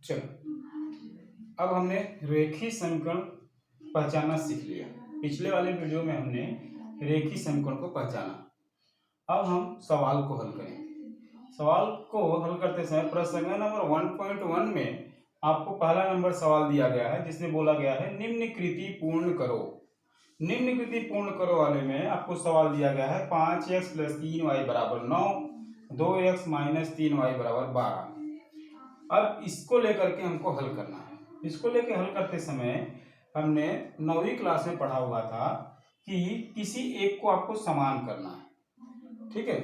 चलो, अब हमने रेखीय समीकरण पहचानना सीख लिया। पिछले वाले वीडियो में हमने रेखीय समीकरण को पहचाना। अब हम सवाल को हल करेंगे। सवाल को हल करते समय प्रश्न नंबर 1.1 में आपको पहला नंबर सवाल दिया गया है, जिसमें बोला गया है निम्नकृति पूर्ण करो। निम्नकृति पूर्ण करो वाले में आपको सवाल दिया गया है 5x + 3y = 9, 2x - 3y = 12। अब इसको लेकर के हमको हल करना है। इसको लेकर हल करते समय हमने 9वीं क्लास में पढ़ा हुआ था कि किसी एक को आपको समान करना है, ठीक है।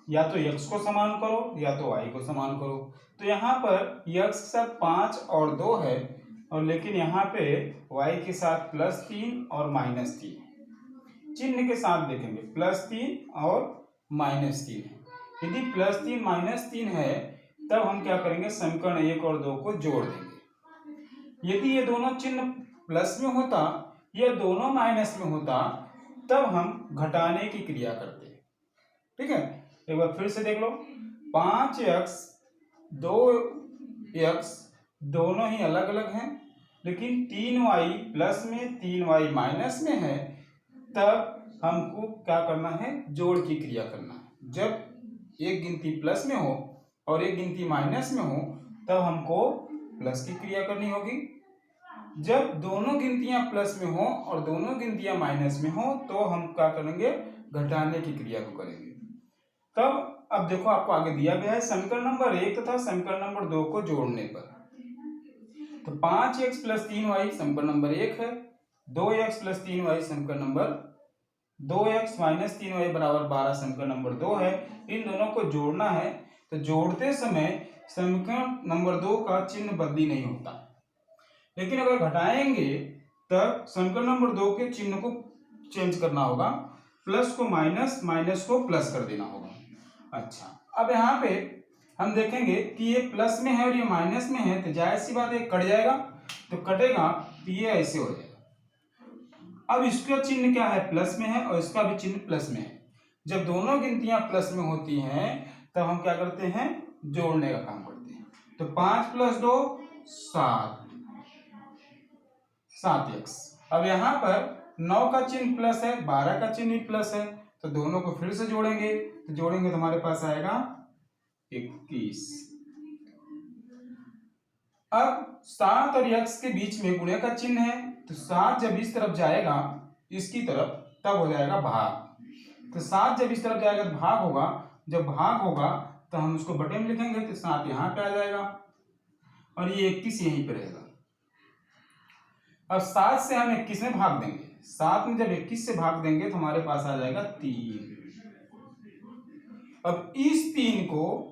या तो x को समान करो या तो y को समान करो। तो यहाँ पर x के साथ 5 और 2 है, और लेकिन यहाँ पे y के साथ +3 और -3 चिन्ह के साथ देखेंगे, +3 और -3 है। यदि +3 -3 है तब हम क्या करेंगे, समीकरण 1 और 2 को जोड़ देंगे। यदि ये दोनों चिन्ह प्लस में होता या दोनों माइनस में होता तब हम घटाने की क्रिया करते, ठीक है। एक बार फिर से देख लो, 5x 2x दोनों ही अलग अलग हैं, लेकिन 3y प्लस में 3y माइनस में है, तब हमको क्या करना है, जोड़ की क्रिया करना है। जब एक गिनती प्लस में हो और एक गिनती माइनस में हो तब हमको प्लस की क्रिया करनी होगी। जब दोनों गिनतियां प्लस में हो और दोनों गिनतियां माइनस में हो तो हम क्या करेंगे, घटाने की क्रिया को करेंगे। तब अब देखो, आपको आगे दिया गया है समीकरण नंबर 1 तथा समीकरण नंबर 2 को जोड़ने पर। तो 5x + 3y समीकरण नंबर 1 है, 2x + 3y समीकरण नंबर 2x - 3y = 12 समीकरण नंबर 2 है। इन दोनों को जोड़ना है। तो जोड़ते समय समीकरण नंबर 2 का चिन्ह बदली नहीं होता, लेकिन अगर घटाएंगे तब समीकरण नंबर 2 के चिन्ह को चेंज करना होगा। प्लस को माइनस, माइनस को प्लस कर देना होगा। अच्छा, अब यहाँ पे हम देखेंगे कि ये प्लस में है और ये माइनस में है, तो जाहिर सी बात है कट जाएगा। तो कटेगा तो ये ऐसे हो जाएगा। अब इसका चिन्ह क्या है, प्लस में है, और इसका भी चिन्ह प्लस में है। जब दोनों गिनतियां प्लस में होती हैं तब हम क्या करते हैं, जोड़ने का काम करते हैं। तो 5 + 2 7x। अब यहाँ पर 9 का चिन्ह प्लस है, 12 का चिन्ह भी प्लस है, तो दोनों को फिर से जोड़ेंगे। तो जोड़ेंगे तो हमारे पास आएगा 21। अब 7 और x के बीच में गुणे का चिन्ह है, तो 7 जब इस तरफ जाएगा इसकी तरफ तब हो जाएगा भाग। तो 7 जब इस तरफ जाएगा तो भाग होगा, जब भाग होगा तो हम उसको बटे में लिखेंगे, तो 7 यहाँ पे आ जाएगा और ये 21 यहीं पे रहेगा। अब 7 से हम 21 में भाग देंगे, 7 में जब 21 से भाग देंगे तो हमारे पास आ जाएगा 3। अब इस 3 को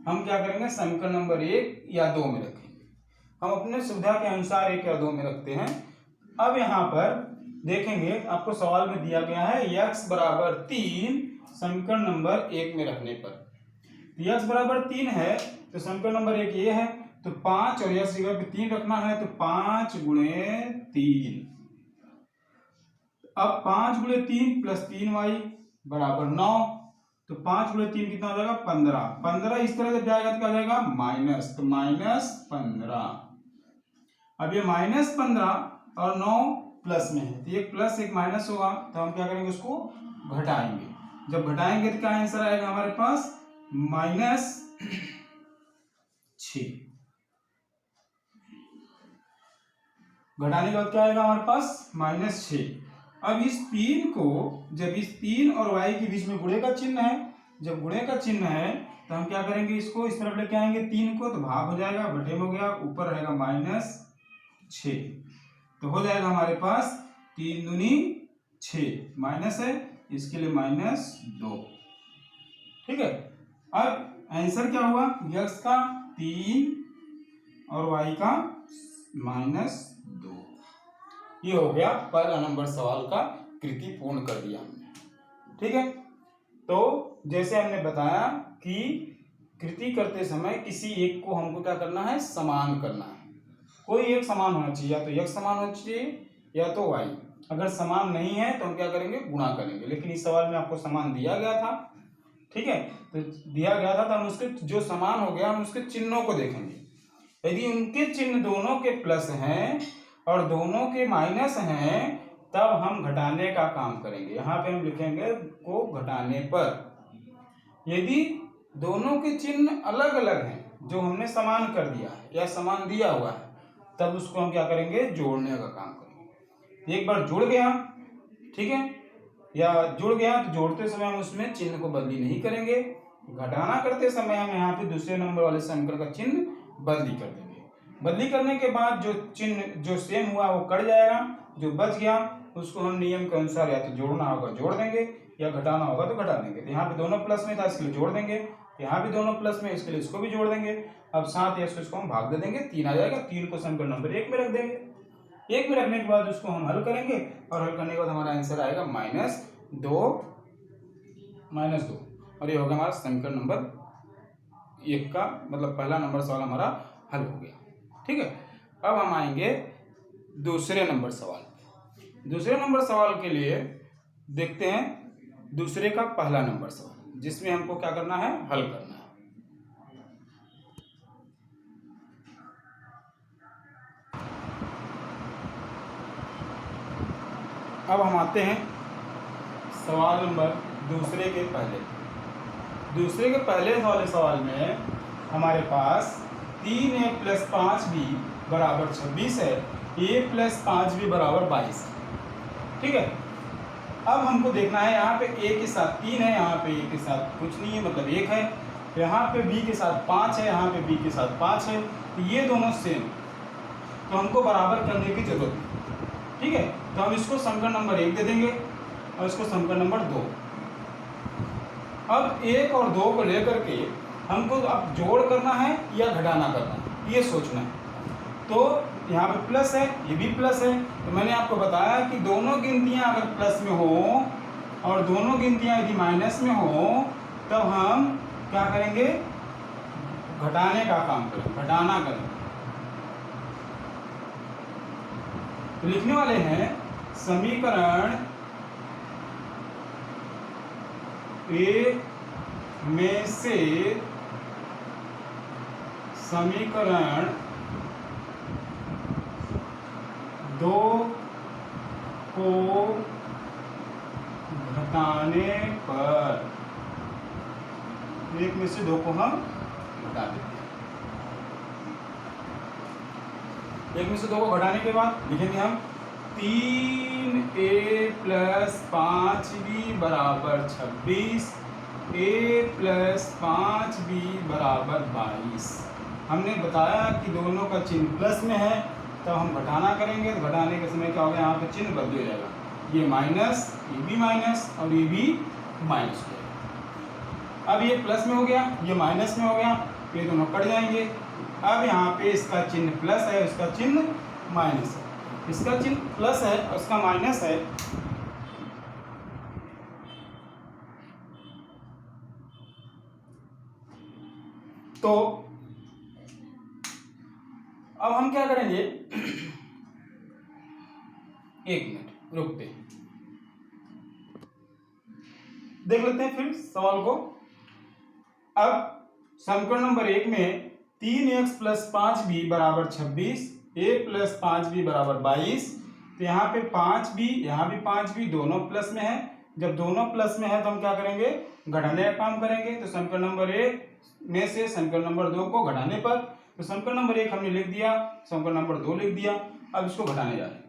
हम क्या करेंगे, समीकरण नंबर 1 या 2 में रखेंगे। हम अपने सुविधा के अनुसार 1 या 2 में रखते हैं। अब यहाँ पर देखेंगे, आपको सवाल में दिया गया है x = 3 समीकरण नंबर 1 में रखने पर। x = 3 है तो समीकरण नंबर 1 ये है, तो 5 और x जगह पे 3 रखना है, तो 5 × 3। अब 5 × 3 + 3y = 9, तो 5 × 3 कितना हो जाएगा, 15। 15 इस तरह से जाएगा तो क्या जाएगा, माइनस, तो -15। अब ये -15 और 9 प्लस में है, तो एक प्लस एक माइनस होगा, तो हम क्या करेंगे, उसको घटाएंगे। जब घटाएंगे तो क्या आंसर आएगा हमारे पास, -6। घटाने के बाद क्या आएगा हमारे पास, -6। अब इस 3 को, जब इस 3 और y के बीच में गुणे का चिन्ह है, जब गुणे का चिन्ह है तो हम क्या करेंगे, इसको इस तरफ लेके आएंगे 3 को, तो भाग हो जाएगा, बटे में हो गया, ऊपर रहेगा -6। तो हो जाएगा हमारे पास 3 दूनी 6, माइनस है इसके लिए -2, ठीक है। अब आंसर क्या हुआ, x का 3 और y का -2। ये हो गया पहला नंबर सवाल का कृति पूर्ण कर दिया हमने, ठीक है। तो जैसे हमने बताया कि कृति करते समय किसी एक को हमको क्या करना है, समान करना है। कोई एक समान होना चाहिए, या तो x समान होना चाहिए या तो y। अगर समान नहीं है तो हम क्या करेंगे, गुणा करेंगे। लेकिन इस सवाल में आपको समान दिया गया था, ठीक है, तो दिया गया था तो हम उसके जो समान हो गया हम उसके चिन्हों को देखेंगे। यदि उनके चिन्ह दोनों के प्लस हैं और दोनों के माइनस हैं तब हम घटाने का काम करेंगे। यहाँ पे हम लिखेंगे को घटाने पर। यदि दोनों के चिन्ह अलग अलग हैं जो हमने समान कर दिया है या समान दिया हुआ है तब उसको हम क्या करेंगे, जोड़ने का काम करेंगे। एक बार जुड़ गया, ठीक है, या जुड़ गया तो जोड़ते समय हम उसमें चिन्ह को बदली नहीं करेंगे। घटाना करते समय हम यहाँ पे दूसरे नंबर वाले समीकरण का चिन्ह बदली कर देंगे। बदली करने के बाद जो चिन्ह जो सेम हुआ वो कट जाएगा, जो बच गया उसको हम नियम के अनुसार या तो जोड़ना होगा जोड़ देंगे या घटाना होगा तो घटा देंगे। तो यहाँ पे दोनों प्लस में था इसलिए जोड़ देंगे, यहाँ भी दोनों प्लस में इसके लिए इसको भी जोड़ देंगे। अब 7 या इसको हम भाग दे देंगे, 3 आ जाएगा। 3 को समीकरण नंबर 1 में रख देंगे। 1 में रखने के बाद उसको हम हल करेंगे और हल करने के बाद हमारा आंसर आएगा -2 और ये होगा हमारा समीकरण नंबर 1 का मतलब पहला नंबर सवाल हमारा हल हो गया। ठीक है, अब हम आएंगे दूसरे नंबर सवाल। दूसरे नंबर सवाल के लिए देखते हैं दूसरे का पहला नंबर सवाल जिसमें हमको क्या करना है, हल करना है। अब हम आते हैं सवाल नंबर दूसरे के पहले वाले सवाल में हमारे पास 3a + 5b = 26 है, a + 5b = 22 है। ठीक है, अब हमको देखना है यहाँ पे a के साथ 3 है, यहाँ पे a के साथ कुछ नहीं है मतलब 1 है, यहाँ पे b के साथ 5 है, यहाँ पे b के साथ 5 है, तो ये दोनों सेम, तो हमको बराबर करने की जरूरत है। ठीक है, तो हम इसको समीकरण नंबर 1 दे देंगे और इसको समीकरण नंबर 2। अब 1 और 2 को लेकर के हमको अब जोड़ करना है या घटाना करना है ये सोचना है। तो यहाँ पे प्लस है, ये भी प्लस है, तो मैंने आपको बताया कि दोनों गिनतियाँ अगर प्लस में हो और दोनों गिनतियाँ यदि माइनस में हो तब हम क्या करेंगे, घटाने का काम करें, घटाना करें। तो लिखने वाले हैं समीकरण ए में से समीकरण 2 को घटाने पर, एक में से 2 को हम घटा देते हैं। एक में से 2 को घटाने के बाद लिखेंगे हम 3a + 5b = 26, a + 5b = 22। हमने बताया कि दोनों का चिन्ह प्लस में है तब हम घटाना करेंगे, तो घटाने के समय क्या होगा, यहाँ पे चिन्ह बदल जाएगा, ये माइनस, ये भी माइनस और ये भी माइनस हो जाएगा। अब ये प्लस में हो गया, ये माइनस में हो गया, ये दोनों कट जाएंगे। अब यहाँ पे इसका चिन्ह प्लस है, इसका चिन्ह माइनस है, इसका चिन्ह प्लस है और इसका माइनस है, तो अब हम क्या करेंगे, 1 मिनट रुकते हैं, देख लेते हैं फिर सवाल को। अब समीकरण नंबर 1 में 3x + 5b = 26, a + 5b = 22, तो यहाँ पे 5b, यहाँ भी 5b, दोनों प्लस में है। जब दोनों प्लस में है तो हम क्या करेंगे, घटाने का काम करेंगे। तो समीकरण नंबर 1 में से समीकरण नंबर 2 को घटाने पर, तो समीकरण नंबर 1 हमने लिख दिया, समीकरण नंबर 2 लिख दिया। अब इसको घटाने जा रहे हैं,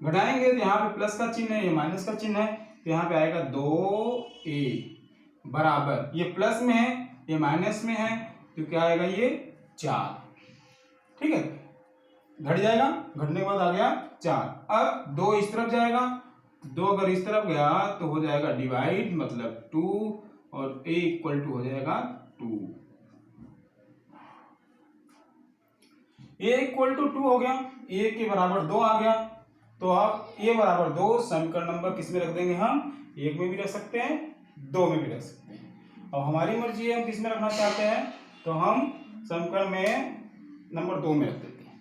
घटाएंगे तो यहाँ पे प्लस का चिन्ह है, ये माइनस का चिन्ह है, तो यहाँ पे आएगा 2a बराबर, ये प्लस में है ये माइनस में है, तो क्या आएगा ये 4। ठीक है, घट जाएगा, घटने के बाद आ गया 4। अब 2 इस तरफ जाएगा, 2 अगर इस तरफ गया तो हो जाएगा डिवाइड, मतलब 2 और a = हो जाएगा 2। a = 2 हो गया, a के बराबर 2 आ गया, तो अब a बराबर 2 समीकरण नंबर किस में रख देंगे हम, 1 में भी रख सकते हैं, 2 में भी रख सकते हैं। अब हमारी मर्जी है हम किस में रखना चाहते हैं, तो हम समीकरण में नंबर 2 में रख देते हैं।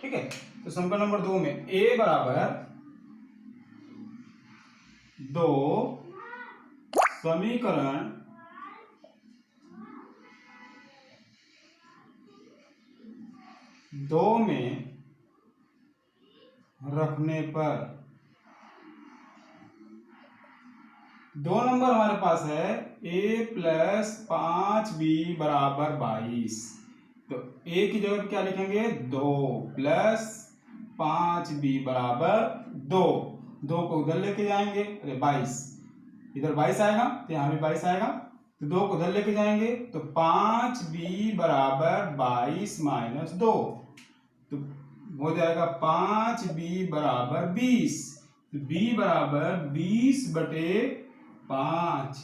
ठीक है, तो समीकरण नंबर 2 में a बराबर 2 समीकरण 2 में रखने पर 2 नंबर हमारे पास है a प्लस 5b बराबर 22। तो a की जगह क्या लिखेंगे 2 प्लस 5b बराबर 2। 2 को उधर लेके जाएंगे, अरे 22 इधर 22 आएगा तो यहाँ भी 22 आएगा, तो 2 को उधर लेके जाएंगे तो 5b बराबर 22 माइनस 2, तो हो जाएगा 5b बराबर 20। तो b बराबर 20/5,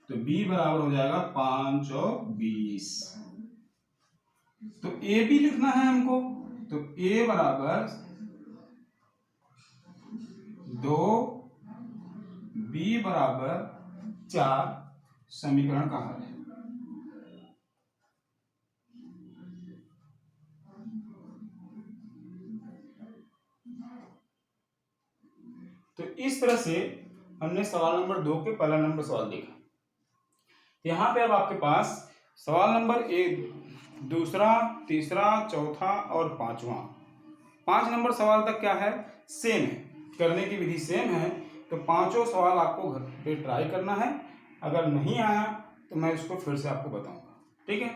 तो b बराबर हो जाएगा 5 और 20। तो a भी लिखना है हमको, तो a बराबर 2, b बराबर 4 समीकरण का हल है। तो इस तरह से हमने सवाल नंबर 2 के पहला नंबर सवाल देखा। यहाँ पे अब आपके पास सवाल नंबर 1, दूसरा, तीसरा, चौथा और पांचवा, 5 नंबर सवाल तक क्या है, सेम है, करने की विधि सेम है। तो पांचों सवाल आपको घर पे ट्राई करना है, अगर नहीं आया तो मैं इसको फिर से आपको बताऊंगा, ठीक है।